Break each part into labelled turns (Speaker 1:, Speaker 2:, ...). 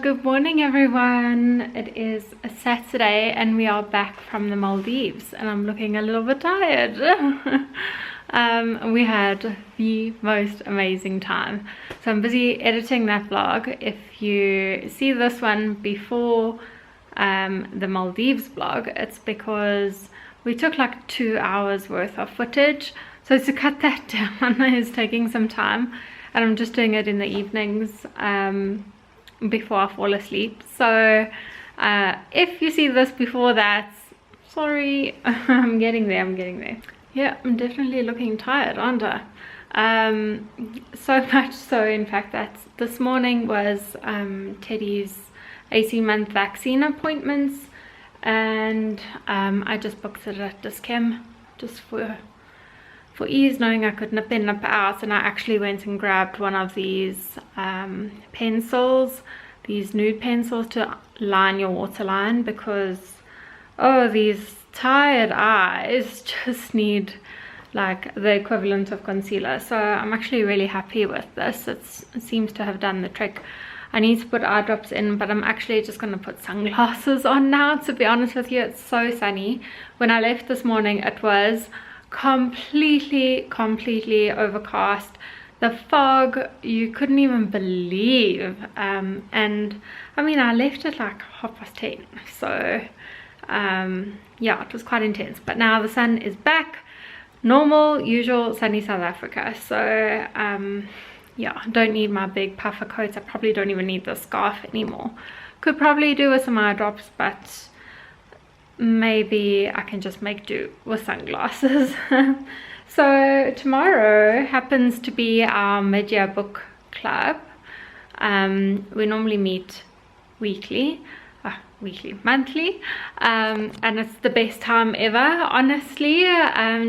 Speaker 1: Good morning everyone. It is a Saturday and we are back from the Maldives and I'm looking a little bit tired. We had the most amazing time. So I'm busy editing that vlog. If you see this one before the Maldives vlog, it's because we took like 2 hours worth of footage. So to cut that down is taking some time, and I'm just doing it in the evenings before I fall asleep. So if you see this before that, sorry. I'm getting there. Yeah, I'm definitely looking tired, aren't I? So much so in fact that this morning was Teddy's 18-month vaccine appointments, and I just booked it at Dischem just for ease, knowing I could nip in, nip out. And I actually went and grabbed one of these pencils, these nude pencils to line your waterline, because oh, these tired eyes just need like the equivalent of concealer. So I'm actually really happy with this. It seems to have done the trick. I need to put eye drops in, but I'm actually just going to put sunglasses on now, to be honest with you. It's so sunny. When I left this morning, it was completely overcast. The fog, you couldn't even believe. And I mean, I left at like 10:30, so yeah, it was quite intense. But now the sun is back, normal, usual sunny South Africa. So yeah, don't need my big puffer coats. I probably don't even need the scarf anymore. Could probably do with some eye drops, but maybe I can just make do with sunglasses. So tomorrow happens to be our mid-year book club. We normally meet monthly, and it's the best time ever, honestly.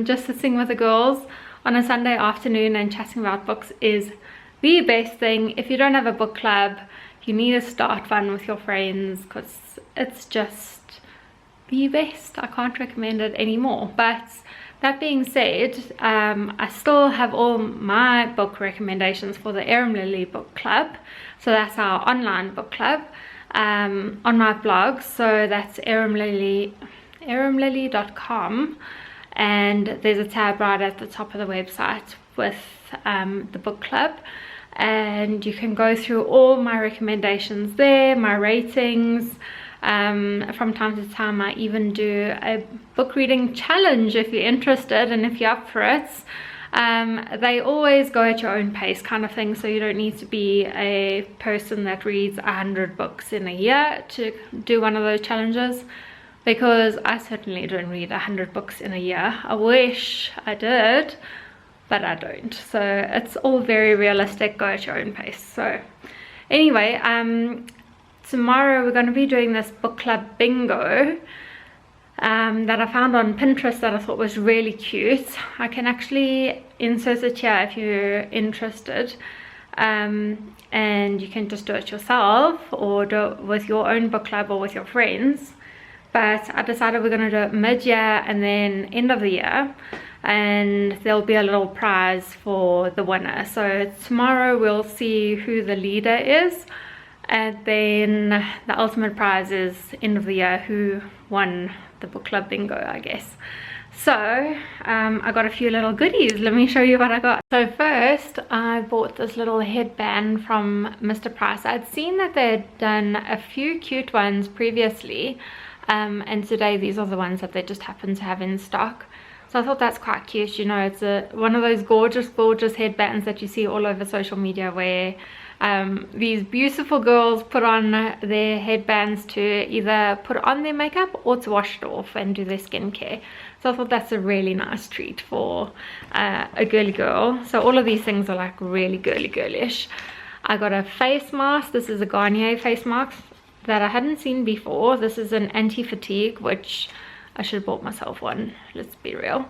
Speaker 1: Just sitting with the girls on a Sunday afternoon and chatting about books is the best thing. If you don't have a book club, you need to start one with your friends, because it's just the best. I can't recommend it anymore. But that being said, I still have all my book recommendations for the Arum Lilea book club. So that's our online book club on my blog. So that's arumlilea.com, and there's a tab right at the top of the website with the book club, and you can go through all my recommendations there, my ratings. From time to time I even do a book reading challenge if you're interested, and if you're up for it. They always go at your own pace kind of thing, so you don't need to be a person that reads 100 books in a year to do one of those challenges, because I certainly don't read 100 books in a year. I wish I did, but I don't. So it's all very realistic, go at your own pace. So anyway, tomorrow we're going to be doing this book club bingo that I found on Pinterest that I thought was really cute. I can actually insert it here if you're interested, and you can just do it yourself or do it with your own book club or with your friends. But I decided we're going to do it mid-year and then end of the year, and there'll be a little prize for the winner. So tomorrow we'll see who the leader is, and then the ultimate prize is end of the year, who won the book club bingo, I guess. So I got a few little goodies. Let me show you what I got. So first I bought this little headband from Mr. Price. I'd seen that they'd done a few cute ones previously, and today these are the ones that they just happen to have in stock. So I thought that's quite cute. You know, it's one of those gorgeous headbands that you see all over social media, where these beautiful girls put on their headbands to either put on their makeup or to wash it off and do their skincare. So I thought that's a really nice treat for a girly girl. So all of these things are like really girlish. I got a face mask. This is a Garnier face mask that I hadn't seen before. This is an anti-fatigue, which I should have bought myself one, let's be real.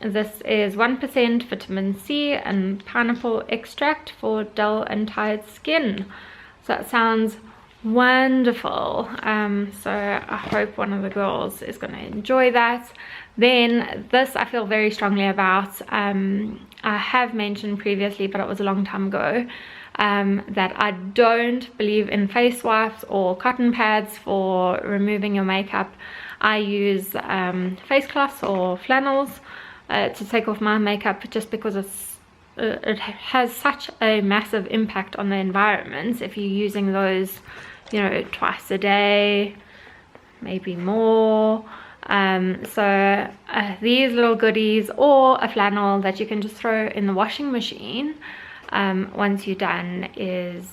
Speaker 1: This is 1% vitamin C and pineapple extract for dull and tired skin. So that sounds wonderful. So I hope one of the girls is going to enjoy that. Then this I feel very strongly about. I have mentioned previously, but it was a long time ago, that I don't believe in face wipes or cotton pads for removing your makeup. I use face cloths or flannels to take off my makeup, just because it has such a massive impact on the environment if you're using those, you know, twice a day, maybe more. So these little goodies, or a flannel that you can just throw in the washing machine once you're done, is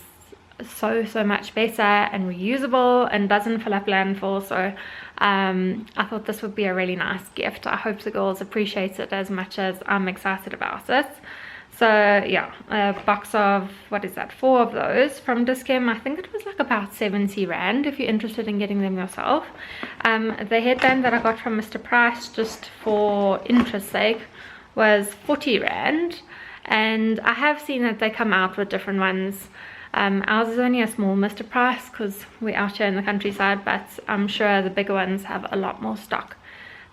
Speaker 1: so much better and reusable and doesn't fill up landfill. So I thought this would be a really nice gift. I hope the girls appreciate it as much as I'm excited about it. So yeah, a box of, what is that, 4 of those from Dis-Chem. I think it was like about 70 rand if you're interested in getting them yourself. The headband that I got from Mr. Price, just for interest's sake, was 40 rand. And I have seen that they come out with different ones. Ours is only a small Mr. Price because we're out here in the countryside, but I'm sure the bigger ones have a lot more stock.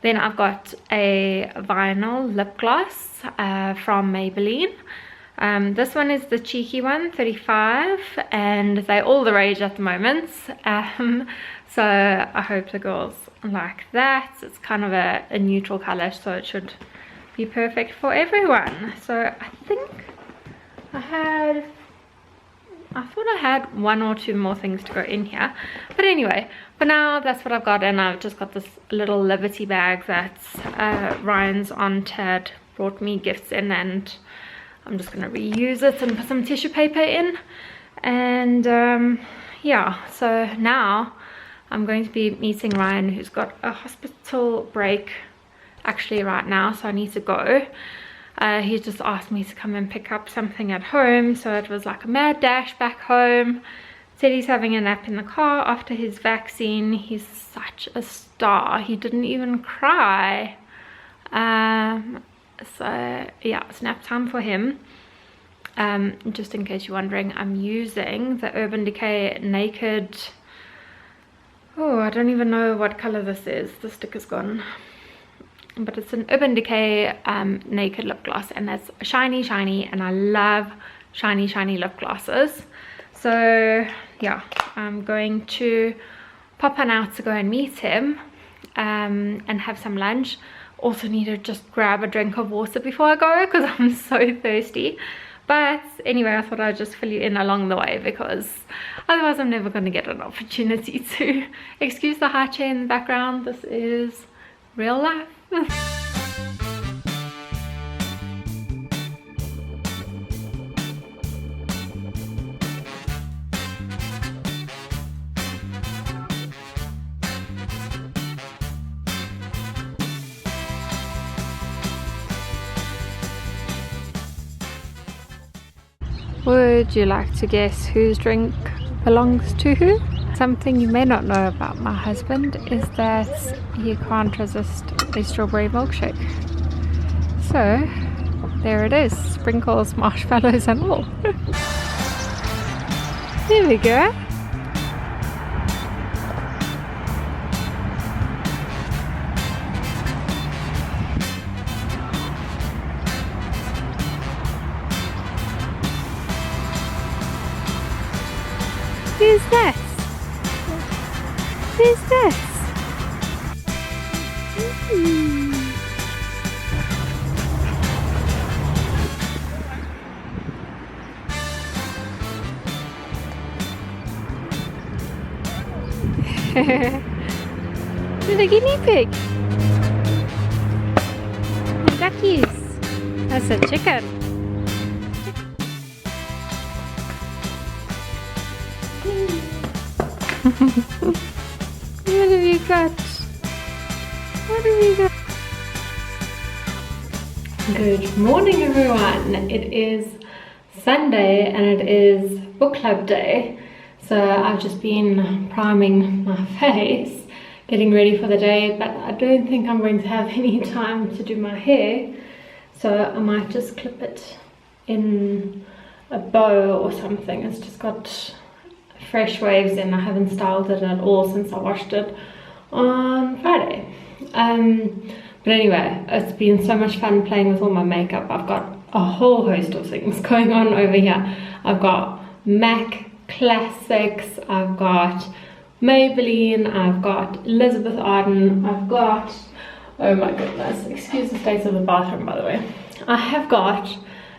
Speaker 1: Then I've got a vinyl lip gloss from Maybelline. This one is the cheeky one, 35, and they're all the rage at the moment. So I hope the girls like that. It's kind of a neutral color, so it should be perfect for everyone. So I think I thought I had 1 or 2 more things to go in here, but anyway, for now that's what I've got. And I've just got this little Liberty bag that Ryan's aunt had brought me gifts in, and I'm just going to reuse it and put some tissue paper in. And yeah, so now I'm going to be meeting Ryan, who's got a hospital break actually right now, so I need to go. He just asked me to come and pick up something at home, so it was like a mad dash back home. Said he's having a nap in the car after his vaccine. He's such a star. He didn't even cry. So yeah, it's nap time for him. Just in case you're wondering, I'm using the Urban Decay Naked. Oh, I don't even know what color this is. The sticker's gone. But it's an Urban Decay Naked lip gloss, and it's shiny, and I love shiny lip glosses. So yeah, I'm going to pop on out to go and meet him and have some lunch. Also need to just grab a drink of water before I go because I'm so thirsty. But anyway, I thought I'd just fill you in along the way, because otherwise I'm never going to get an opportunity to. Excuse the high chair in the background. This is real life. Would you like to guess whose drink belongs to who? Something you may not know about my husband is that he can't resist a strawberry milkshake. So there it is, sprinkles, marshmallows and all. There we go. Who's this? Who's this? Little guinea pig. And duckies. That's a chicken. What have you got? What have you got? Good morning everyone. It is Sunday and it is book club day. So I've just been priming my face, getting ready for the day, but I don't think I'm going to have any time to do my hair. So I might just clip it in a bow or something. It's just got fresh waves and I haven't styled it at all since I washed it on Friday. But anyway, it's been so much fun playing with all my makeup. I've got a whole host of things going on over here. I've got MAC classics, I've got Maybelline, I've got Elizabeth Arden, I've got, oh my goodness, excuse the state of the bathroom by the way, I have got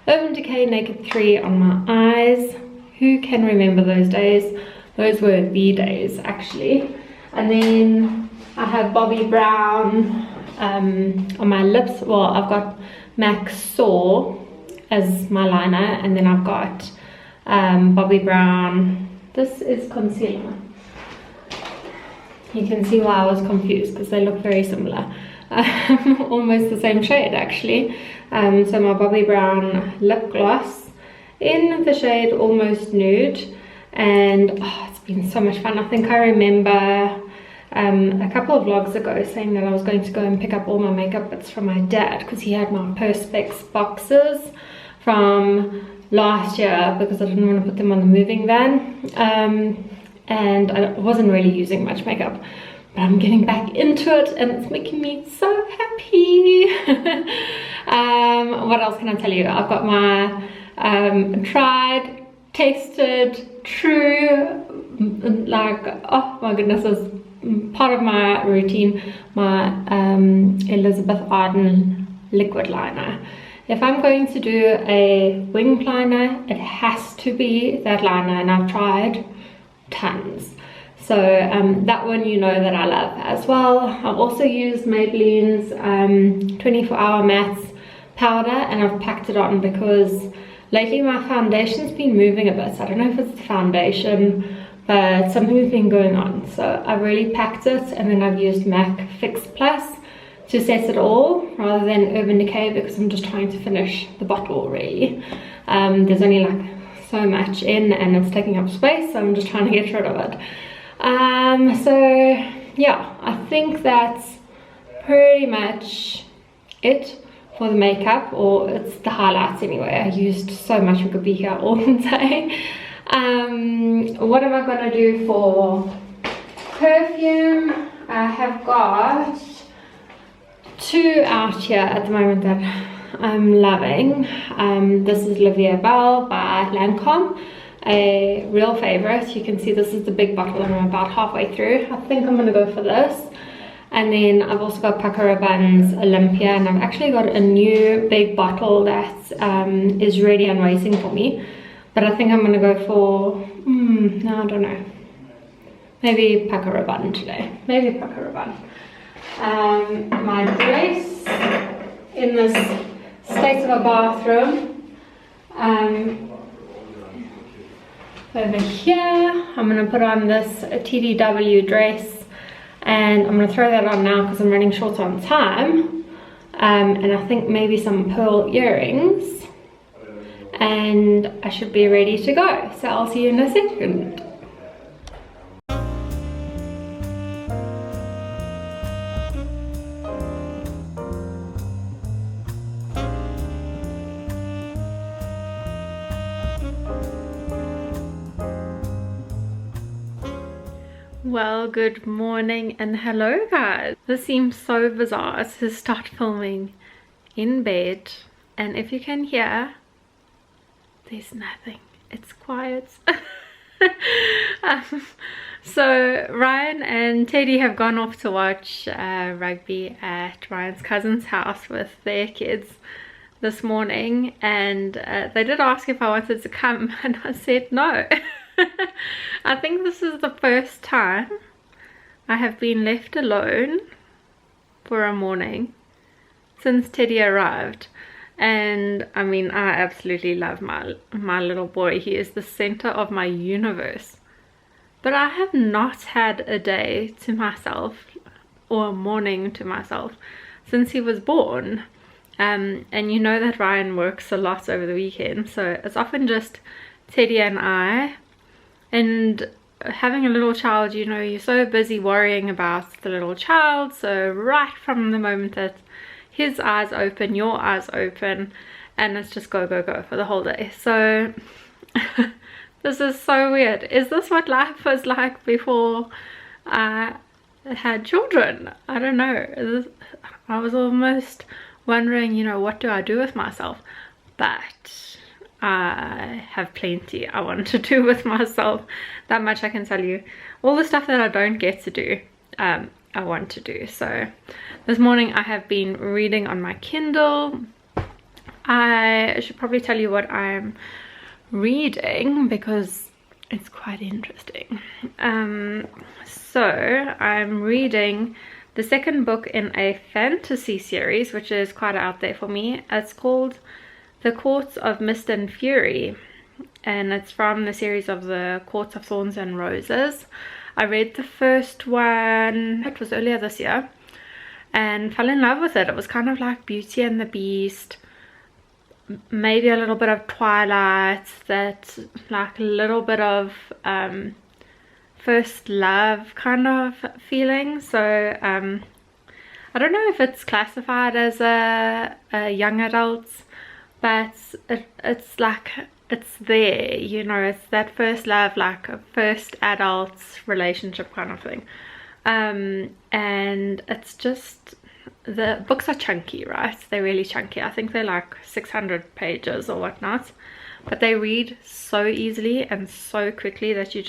Speaker 1: Urban Decay Naked 3 on my eyes. Who can remember those days? Those were the days actually. And then I have Bobbi Brown on my lips. Well, I've got MAC Soar as my liner, and then I've got Bobbi Brown. This is concealer. You can see why I was confused because they look very similar. Almost the same shade actually. So my Bobbi Brown lip gloss in the shade Almost Nude, and oh, it's been so much fun. I think I remember a couple of vlogs ago saying that I was going to go and pick up all my makeup bits from my dad because he had my Perspex boxes from last year because I didn't want to put them on the moving van. And I wasn't really using much makeup, but I'm getting back into it and it's making me so happy. What else can I tell you? I've got my tried, tasted, true, like, oh my goodness, as part of my routine, my Elizabeth Arden liquid liner. If I'm going to do a wing liner, it has to be that liner, and I've tried tons. So that one you know that I love as well. I've also used Maybelline's 24-hour matte powder, and I've packed it on because lately my foundation's been moving a bit. I don't know if it's the foundation, but something's been going on. So I really packed it, and then I've used MAC Fix Plus to set it all rather than Urban Decay because I'm just trying to finish the bottle really. There's only like so much in and it's taking up space, so I'm just trying to get rid of it. So yeah, I think that's pretty much it for the makeup, or it's the highlights anyway. I used so much, we could be here all day. What am I gonna do for perfume? I have got two out here at the moment that I'm loving. This is Olivia Bell by Lancome, a real favorite. You can see this is the big bottle and I'm about halfway through. I think I'm gonna go for this. And then I've also got Paco Rabanne's Olympia, and I've actually got a new big bottle that is ready and waiting for me. But I think I'm gonna go for, no, I don't know. Maybe Paco Rabanne today. Maybe Paco Rabanne. My dress in this state of a bathroom. Over here, I'm gonna put on this TDW dress. And I'm going to throw that on now because I'm running short on time, and I think maybe some pearl earrings, and I should be ready to go. So I'll see you in a second. Well, good morning and hello guys. This seems so bizarre to start filming in bed, and if you can hear, there's nothing, it's quiet. So Ryan and Teddy have gone off to watch rugby at Ryan's cousin's house with their kids this morning, and they did ask if I wanted to come and I said no. I think this is the first time I have been left alone for a morning since Teddy arrived, and I mean, I absolutely love my little boy. He is the center of my universe, but I have not had a day to myself or a morning to myself since he was born. And you know that Ryan works a lot over the weekend, so it's often just Teddy and I. And having a little child, you know, you're so busy worrying about the little child, so right from the moment that his eyes open, your eyes open, and it's just go go go for the whole day. So this is so weird. Is this what life was like before I had children? I don't know. I was almost wondering, you know, what do I do with myself? But I have plenty I want to do with myself. That much I can tell you. All the stuff that I don't get to do, I want to do. So this morning I have been reading on my Kindle. I should probably tell you what I'm reading because it's quite interesting. So I'm reading the second book in a fantasy series, which is quite out there for me. It's called The Courts of Mist and Fury, and it's from the series of the Courts of Thorns and Roses. I read the first one, it was earlier this year, and fell in love with it. It was kind of like Beauty and the Beast, maybe a little bit of Twilight, that like a little bit of first love kind of feeling. So I don't know if it's classified as a young adult, but it's like, it's there, you know, it's that first love, like a first adult relationship kind of thing. And it's just, the books are chunky, right? They're really chunky. I think they're like 600 pages or whatnot, but they read so easily and so quickly that you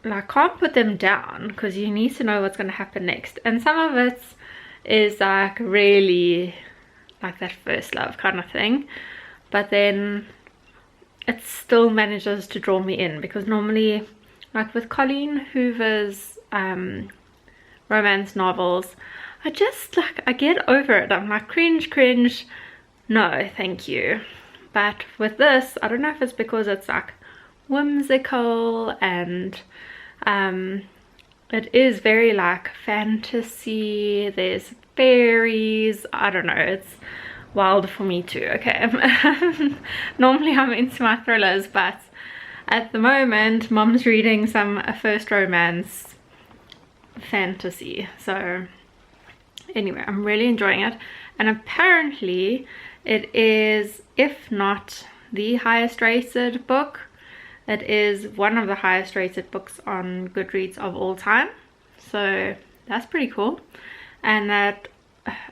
Speaker 1: like can't put them down, because you need to know what's going to happen next. And some of it is like really like that first love kind of thing, but then it still manages to draw me in, because normally, like with Colleen Hoover's romance novels, I get over it. I'm like, cringe, no thank you. But with this, I don't know if it's because it's like whimsical, and it is very like fantasy, there's fairies, I don't know, it's wild for me too. Okay, normally I'm into my thrillers, but at the moment Mom's reading some first romance fantasy. So anyway, I'm really enjoying it, and apparently it is, if not the highest rated book, it is one of the highest rated books on Goodreads of all time. So that's pretty cool. And that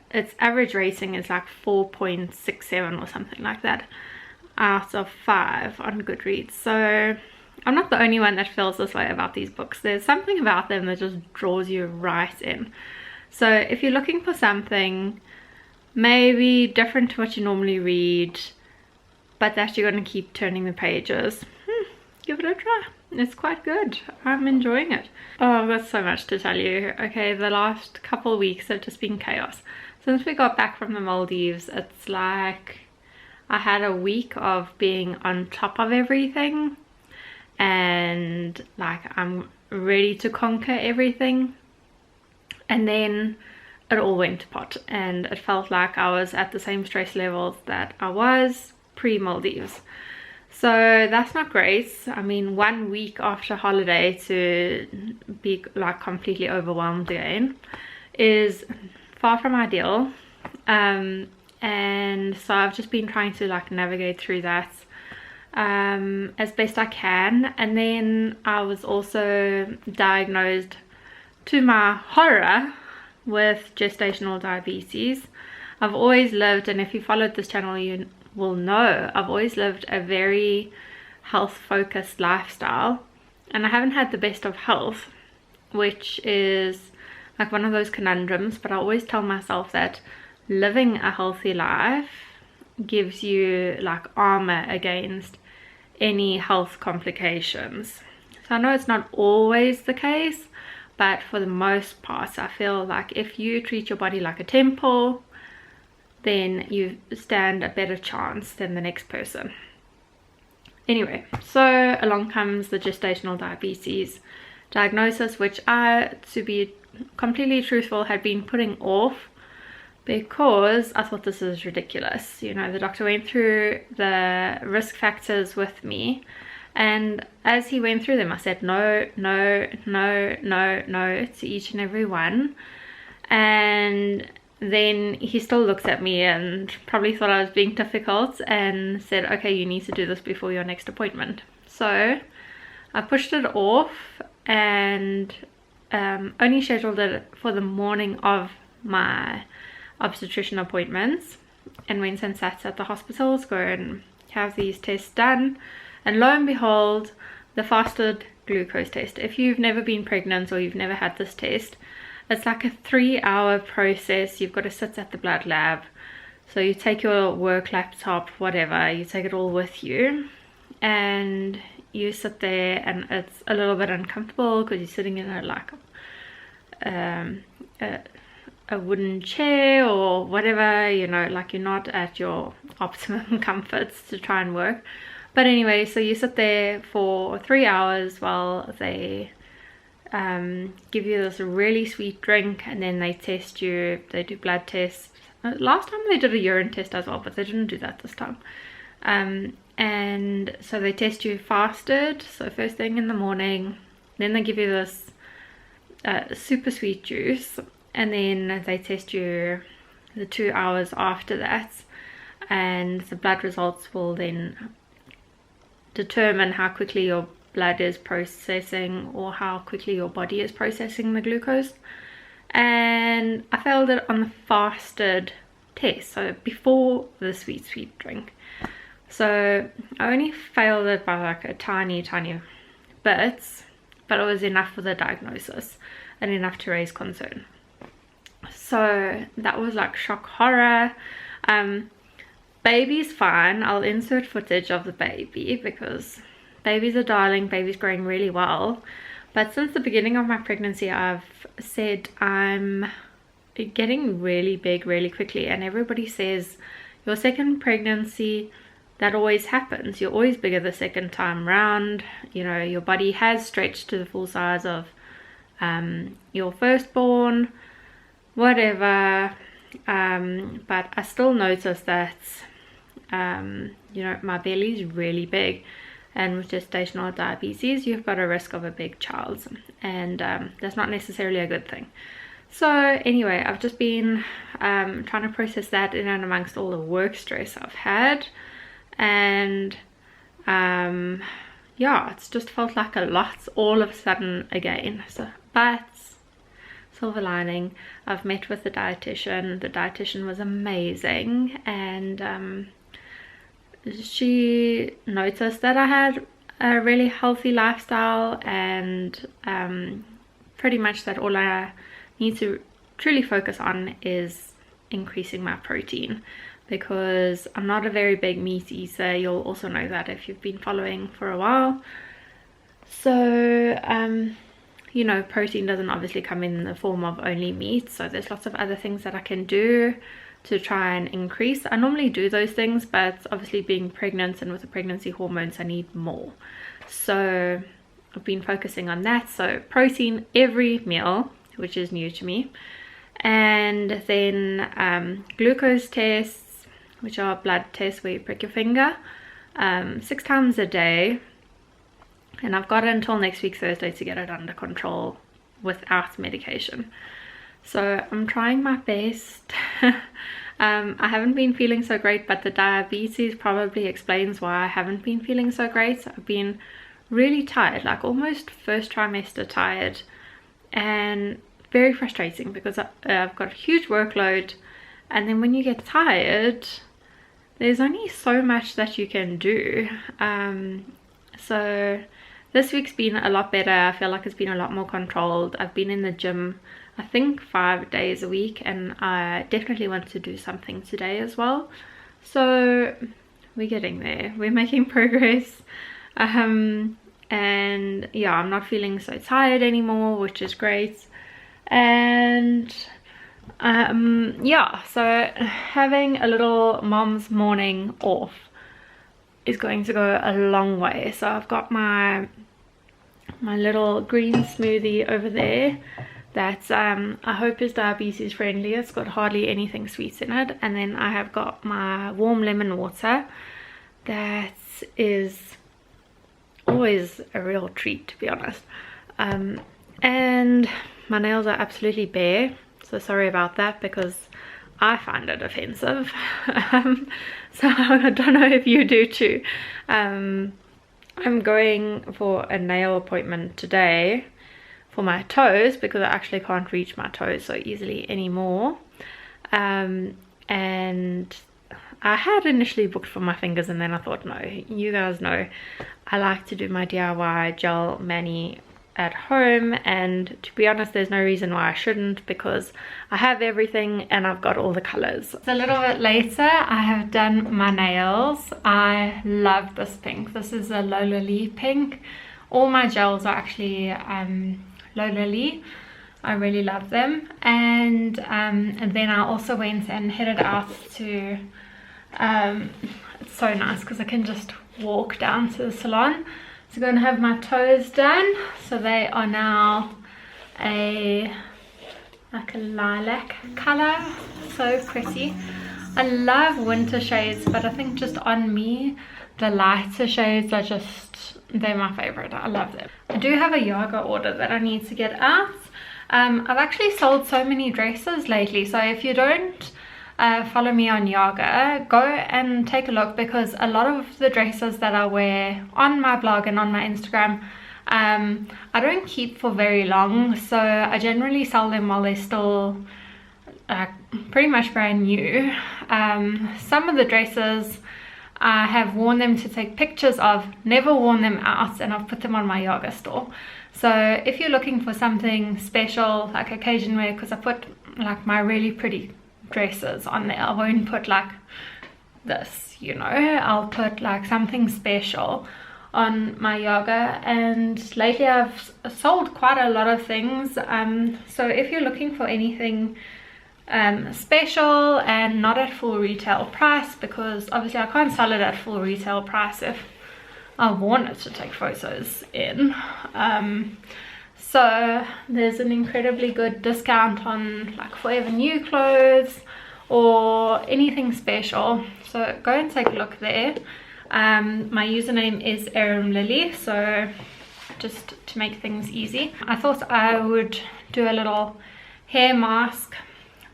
Speaker 1: its average rating is like 4.67 or something like that out of 5 on Goodreads. So I'm not the only one that feels this way about these books. There's something about them that just draws you right in. So if you're looking for something maybe different to what you normally read, but that you're going to keep turning the pages, give it a try. It's quite good. I'm enjoying it. Oh, I've got so much to tell you. Okay, the last couple of weeks have just been chaos. Since we got back from the Maldives, it's like I had a week of being on top of everything, and like I'm ready to conquer everything, and then it all went to pot, and it felt like I was at the same stress levels that I was pre-Maldives. So that's not great. I mean, 1 week after holiday to be like completely overwhelmed again is far from ideal. And so I've just been trying to like navigate through that as best I can. And then I was also diagnosed, to my horror, with gestational diabetes. I've always lived, and if you followed this channel you will know, I've always lived a very health focused lifestyle, and I haven't had the best of health, which is like one of those conundrums. But I always tell myself that living a healthy life gives you like armor against any health complications. So I know it's not always the case, but for the most part I feel like if you treat your body like a temple, then you stand a better chance than the next person. Anyway, so along comes the gestational diabetes diagnosis, which I, to be completely truthful, had been putting off because I thought this is ridiculous. You know, the doctor went through the risk factors with me, and as he went through them I said no to each and every one, and then he still looked at me and probably thought I was being difficult and said, okay, you need to do this before your next appointment. So I pushed it off and only scheduled it for the morning of my obstetrician appointments, and went and sat at the hospital to go and have these tests done, and lo and behold, the fasted glucose test. If you've never been pregnant or you've never had this test, it's like a 3-hour process. You've got to sit at the blood lab. So you take your work laptop, whatever, you take it all with you, and you sit there, and it's a little bit uncomfortable because you're sitting in a wooden chair or whatever, you know, like you're not at your optimum comforts to try and work. But anyway, so you sit there for 3 hours while they give you this really sweet drink, and then they test you. They do blood tests. Last time they did a urine test as well, but they didn't do that this time. And so they test you fasted, so first thing in the morning. Then they give you this super sweet juice, and then they test you the 2 hours after that, and the blood results will then determine how quickly your blood is processing, or how quickly your body is processing the glucose. And I failed it on the fasted test, so before the sweet drink. So I only failed it by like a tiny bit, but it was enough for the diagnosis and enough to raise concern. So that was like shock horror. Baby's fine. I'll insert footage of the baby because baby's a darling. Baby's growing really well. But since the beginning of my pregnancy, I've said I'm getting really big really quickly, and everybody says your second pregnancy, that always happens. You're always bigger the second time round. You know, your body has stretched to the full size of your firstborn, whatever. But I still notice that you know, my belly's really big, and with gestational diabetes you've got a risk of a big child, and that's not necessarily a good thing. So anyway, I've just been trying to process that in and amongst all the work stress I've had, and yeah, it's just felt like a lot all of a sudden again. So, but silver lining, I've met with the dietitian. The dietitian was amazing, and she noticed that I had a really healthy lifestyle, and pretty much that all I need to truly focus on is increasing my protein, because I'm not a very big meat eater. You'll also know that if you've been following for a while. So you know, protein doesn't obviously come in the form of only meat, so there's lots of other things that I can do to try and increase. I normally do those things, but obviously being pregnant and with the pregnancy hormones, I need more. So I've been focusing on that. So protein every meal, which is new to me, and then glucose tests, which are blood tests where you prick your finger 6 times a day, and I've got until next week Thursday to get it under control without medication. So I'm trying my best. I haven't been feeling so great, but the diabetes probably explains why I haven't been feeling so great. I've been really tired, like almost first trimester tired, and very frustrating because I've got a huge workload, and then when you get tired there's only so much that you can do. So this week's been a lot better. I feel like it's been a lot more controlled. I've been in the gym, I think 5 days a week, and I definitely want to do something today as well. So we're getting there, we're making progress. And yeah, I'm not feeling so tired anymore, which is great. And yeah, so having a little mom's morning off is going to go a long way. So I've got my little green smoothie over there that I hope is diabetes friendly. It's got hardly anything sweet in it. And then I have got my warm lemon water that is always a real treat, to be honest. And my nails are absolutely bare, so sorry about that because I find it offensive. So I don't know if you do too. I'm going for a nail appointment today for my toes because I actually can't reach my toes so easily anymore. And I had initially booked for my fingers, and then I thought, no, you guys know I like to do my DIY gel mani at home, and to be honest, there's no reason why I shouldn't, because I have everything and I've got all the colors. So a little bit later, I have done my nails. I love this pink. This is a Lola Lee pink. All my gels are actually Lola Lee. I really love them. And then I also went and headed out to it's so nice because I can just walk down to the salon. So I'm going to have my toes done. So they are now like a lilac color. So pretty. I love winter shades, but I think just on me the lighter shades are just, they're my favorite. I love them. I do have a Yaga order that I need to get out. I've actually sold so many dresses lately, so if you don't follow me on Yaga, go and take a look, because a lot of the dresses that I wear on my blog and on my Instagram, I don't keep for very long, so I generally sell them while they're still pretty much brand new. Some of the dresses I have worn them to take pictures of, never worn them out, and I've put them on my Yaga store. So if you're looking for something special, like occasion wear, because I put like my really pretty dresses on there, I won't put like this, you know, I'll put like something special on my Yaga. And lately I've sold quite a lot of things, so if you're looking for anything special and not at full retail price, because obviously I can't sell it at full retail price if I want it to take photos in, so there's an incredibly good discount on like forever new clothes or anything special, so go and take a look there. My username is Arum Lilea, so just to make things easy, I thought I would do a little hair mask.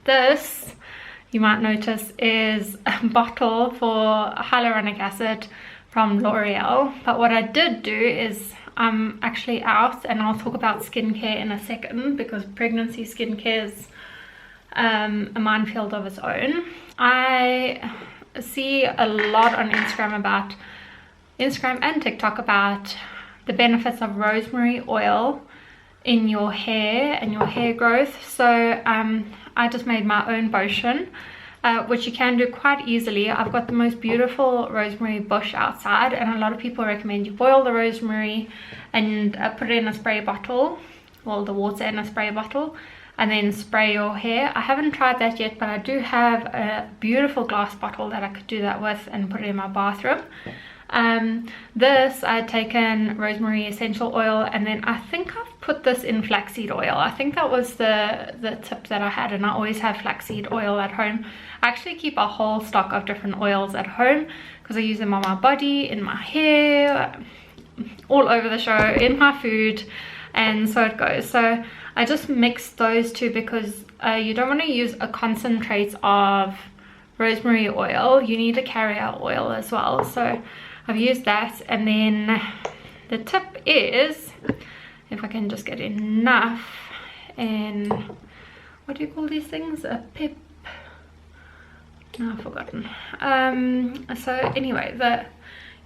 Speaker 1: This, you might notice, is a bottle for hyaluronic acid from L'Oreal, but what I did do is I'm actually out, and I'll talk about skincare in a second, because pregnancy skincare is a minefield of its own. I see a lot on Instagram and TikTok about the benefits of rosemary oil in your hair and your hair growth. So I just made my own potion, which you can do quite easily. I've got the most beautiful rosemary bush outside, and a lot of people recommend you boil the rosemary and put it in a spray bottle, well, the water in a spray bottle, and then spray your hair. I haven't tried that yet, but I do have a beautiful glass bottle that I could do that with and put it in my bathroom. This, I had taken rosemary essential oil, and then I think I've put this in flaxseed oil. I think that was the tip that I had, and I always have flaxseed oil at home. I actually keep a whole stock of different oils at home because I use them on my body, in my hair, all over the show, in my food, and so it goes. So I just mixed those two because you don't want to use a concentrate of rosemary oil. You need a carrier oil as well. So I've used that, and then the tip is, if I can just get enough, and what do you call these things? A pip? No, I've forgotten. So anyway,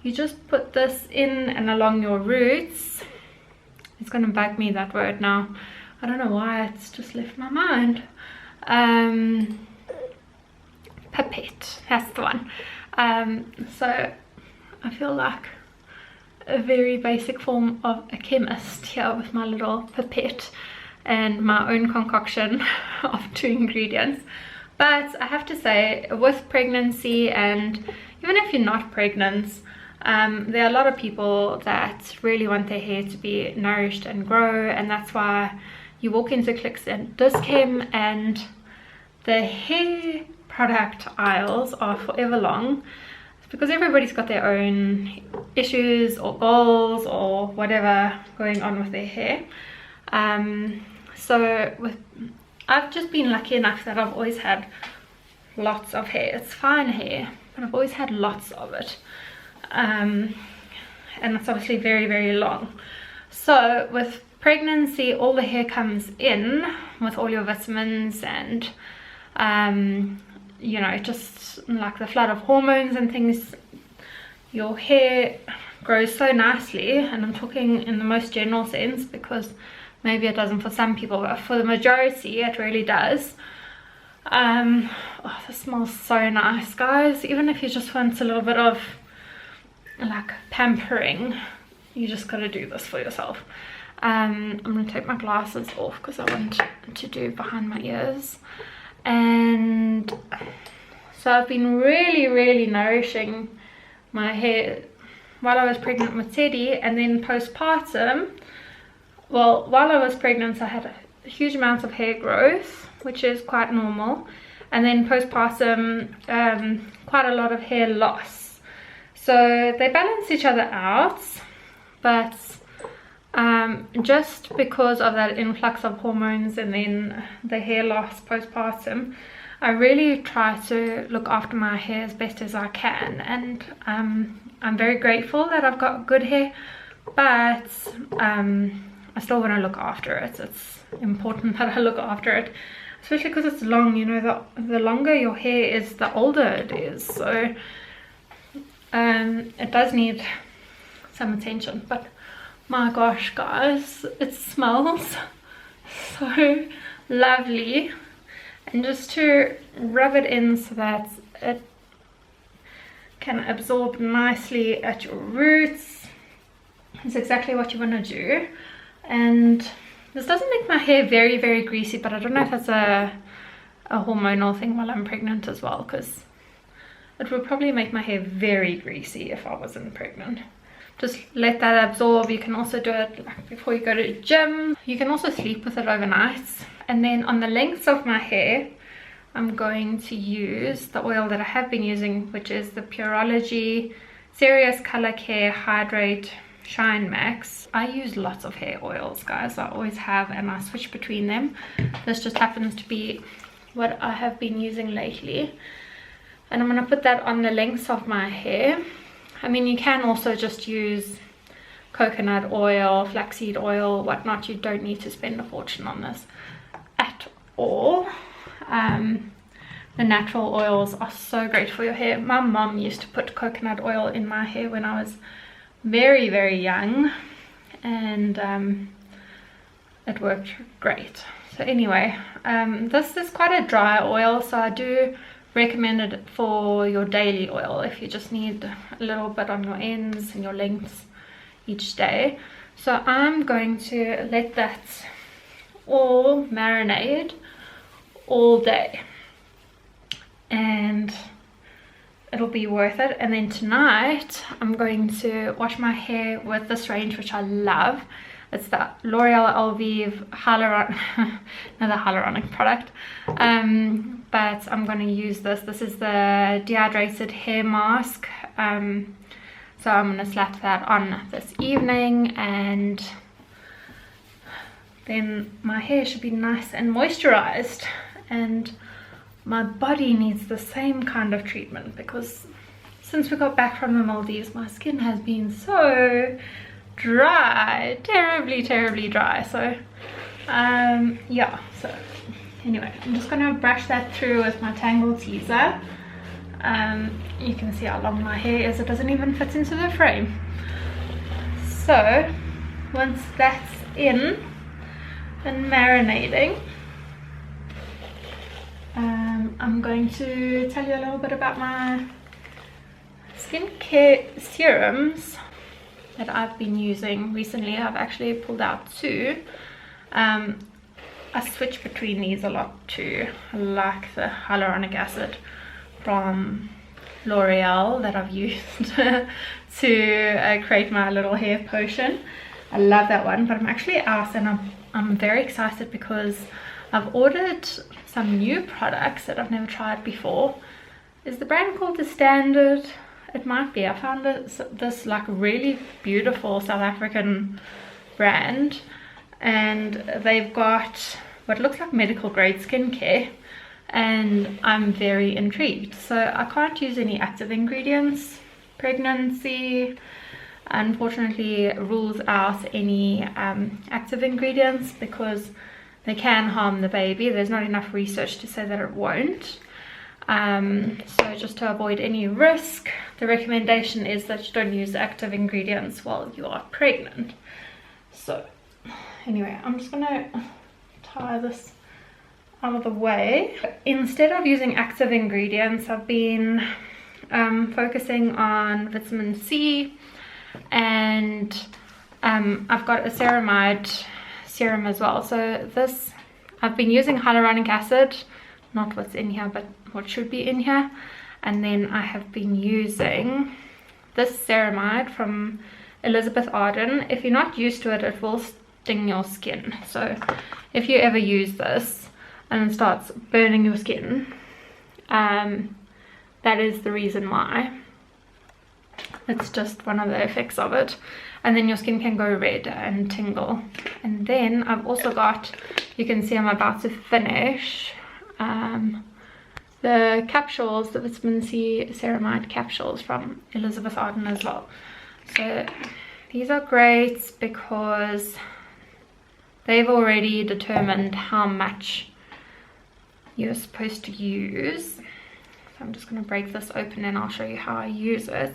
Speaker 1: you just put this in and along your roots. It's gonna bug me, that word now. I don't know why, it's just left my mind. Pipette, that's the one. So I feel like a very basic form of a chemist here with my little pipette and my own concoction of 2 ingredients. But I have to say, with pregnancy, and even if you're not pregnant, there are a lot of people that really want their hair to be nourished and grow, and that's why you walk into Clicks and Dischem, and the hair product aisles are forever long. It's because everybody's got their own issues or goals or whatever going on with their hair. I've just been lucky enough that I've always had lots of hair. It's fine hair, but I've always had lots of it, and it's obviously very, very long. So with pregnancy, all the hair comes in with all your vitamins and you know, just like the flood of hormones and things, your hair grows so nicely. And I'm talking in the most general sense, because maybe it doesn't for some people, but for the majority it really does. Oh, this smells so nice, guys. Even if you just want a little bit of like pampering, you just got to do this for yourself. I'm going to take my glasses off because I want to do behind my ears. And so I've been really nourishing my hair while I was pregnant with Teddy, and then postpartum. Well, while I was pregnant I had a huge amount of hair growth, which is quite normal, and then postpartum quite a lot of hair loss. So they balance each other out, but just because of that influx of hormones and then the hair loss postpartum, I really try to look after my hair as best as I can. And I'm very grateful that I've got good hair, but I still want to look after it. It's important that I look after it, especially because it's long. You know, the longer your hair is, the older it is. So it does need some attention. But my gosh, guys, it smells so lovely. And just to rub it in so that it can absorb nicely at your roots is exactly what you want to do. And this doesn't make my hair very greasy, but I don't know if that's a hormonal thing while I'm pregnant as well, because it would probably make my hair very greasy if I wasn't pregnant. Just let that absorb. You can also do it like before you go to the gym. You can also sleep with it overnight. And then on the lengths of my hair, I'm going to use the oil that I have been using, which is the Pureology Serious Color Care Hydrate Shine Max. I use lots of hair oils, guys. I always have, and I switch between them. This just happens to be what I have been using lately. And I'm going to put that on the lengths of my hair. I mean, you can also just use coconut oil, flaxseed oil, whatnot. You don't need to spend a fortune on this at all. The natural oils are so great for your hair. My mom used to put coconut oil in my hair when I was very young, and it worked great. So anyway, this is quite a dry oil, so I do recommend it for your daily oil if you just need a little bit on your ends and your lengths each day. So I'm going to let that all marinate all day, and it'll be worth it. And then tonight I'm going to wash my hair with this range, which I love. It's the L'Oreal Elvive another hyaluronic product, but I'm going to use this. This is the dehydrated hair mask, so I'm going to slap that on this evening, and then my hair should be nice and moisturized. And my body needs the same kind of treatment, because since we got back from the Maldives, my skin has been so dry, terribly dry. So yeah, so anyway, I'm just gonna brush that through with my Tangle Teaser. You can see how long my hair is. It doesn't even fit into the frame. So once that's in and marinating, I'm going to tell you a little bit about my skincare serums that I've been using recently. I've actually pulled out 2. I switch between these a lot too. I like the hyaluronic acid from L'Oreal that I've used to create my little hair potion. I love that one, but I'm actually out, and I'm very excited because I've ordered some new products that I've never tried before. Is the brand called The Standard? It might be. I found this like really beautiful South African brand, and they've got what looks like medical grade skincare, and I'm very intrigued. So I can't use any active ingredients. Pregnancy unfortunately rules out any active ingredients because they can harm the baby. There's not enough research to say that it won't. So just to avoid any risk, the recommendation is that you don't use active ingredients while you are pregnant. So anyway, I'm just gonna tie this out of the way. Instead of using active ingredients, I've been focusing on vitamin C, and I've got a ceramide serum as well. So this, I've been using hyaluronic acid, not what's in here but what should be in here, and then I have been using this ceramide from Elizabeth Arden. If you're not used to it, it will sting your skin. So if you ever use this and it starts burning your skin, that is the reason why. It's just one of the effects of it, and then your skin can go red and tingle. And then I've also got, you can see I'm about to finish the capsules, the vitamin C ceramide capsules from Elizabeth Arden as well. So these are great because they've already determined how much you're supposed to use. So I'm just going to break this open and I'll show you how I use it.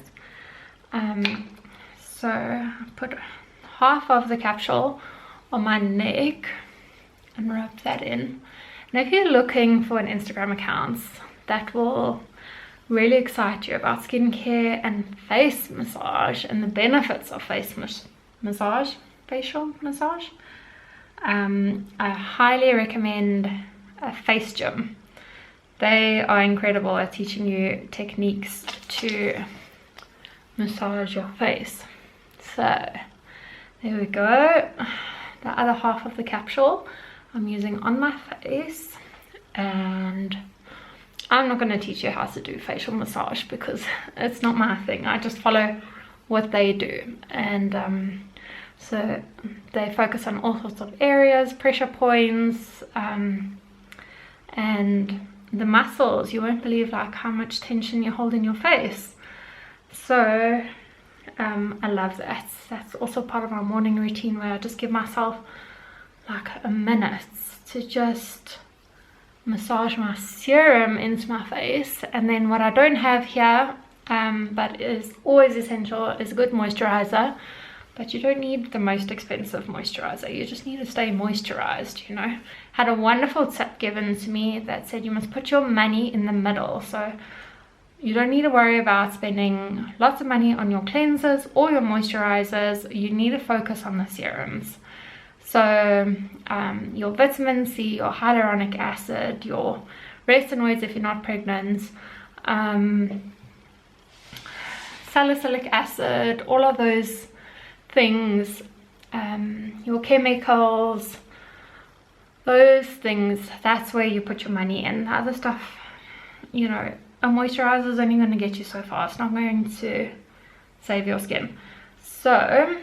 Speaker 1: So I put half of the capsule on my neck and rub that in. And if you're looking for an Instagram account that will really excite you about skincare and face massage and the benefits of facial massage, I highly recommend Face Gym. They are incredible at teaching you techniques to massage your face. So there we go. The other half of the capsule I'm using on my face, and I'm not going to teach you how to do facial massage because it's not my thing. I just follow what they do, and so they focus on all sorts of areas, pressure points, and the muscles. You won't believe like how much tension you hold in your face. So I love that. That's also part of my morning routine, where I just give myself like a minute to just massage my serum into my face. And then what I don't have here, but is always essential, is a good moisturizer. But you don't need the most expensive moisturizer, you just need to stay moisturized, you know. Had a wonderful tip given to me that said you must put your money in the middle. So you don't need to worry about spending lots of money on your cleansers or your moisturizers. You need to focus on the serums. So your vitamin C, your hyaluronic acid, your retinoids if you're not pregnant, salicylic acid, all of those things, your chemicals, those things, that's where you put your money in. The other stuff, you know, a moisturizer is only going to get you so far. It's not going to save your skin. So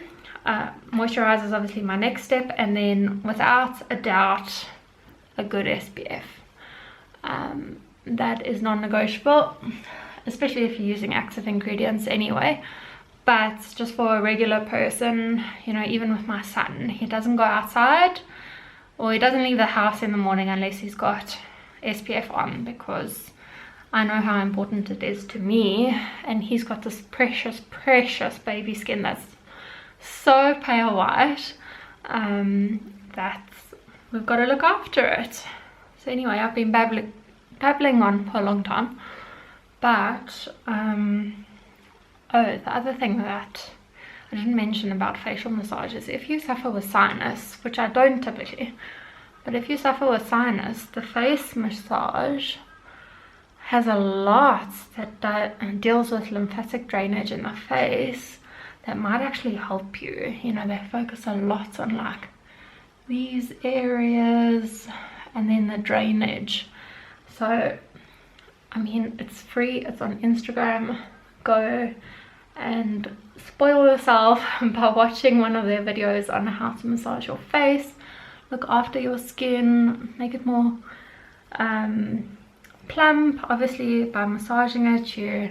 Speaker 1: moisturizer is obviously my next step, and then without a doubt a good SPF. That is non-negotiable, especially if you're using active ingredients anyway. But just for a regular person, you know, even with my son, he doesn't go outside or he doesn't leave the house in the morning unless he's got SPF on, because I know how important it is to me, and he's got this precious, precious baby skin that's so pale white that we've got to look after it. So anyway, I've been babbling on for a long time, but oh, the other thing that I didn't mention about facial massage is if you suffer with sinus, which I don't typically, but if you suffer with sinus, the face massage has a lot that deals with lymphatic drainage in the face that might actually help you. You know, they focus a lot on like these areas and then the drainage. So I mean, it's free, it's on Instagram. Go and spoil yourself by watching one of their videos on how to massage your face, look after your skin, make it more plump. Obviously by massaging it, you're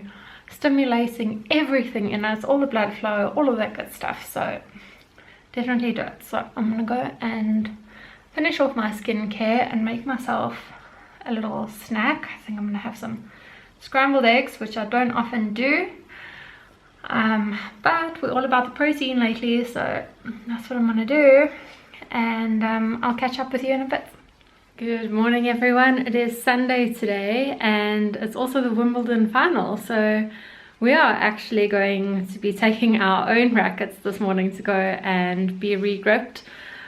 Speaker 1: stimulating everything in it, it's all the blood flow, all of that good stuff. So definitely do it. So I'm gonna go and finish off my skincare and make myself a little snack. I think I'm gonna have some scrambled eggs, which I don't often do, but we're all about the protein lately, so that's what I'm gonna do. And I'll catch up with you in a bit. Good morning everyone. It is Sunday today and it's also the Wimbledon final, so we are actually going to be taking our own rackets this morning to go and be re-gripped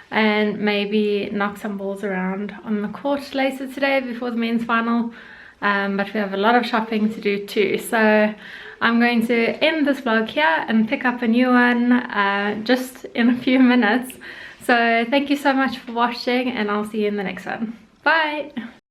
Speaker 1: and maybe knock some balls around on the court later today before the men's final. But we have a lot of shopping to do too, so I'm going to end this vlog here and pick up a new one just in a few minutes. So thank you so much for watching and I'll see you in the next one. Bye!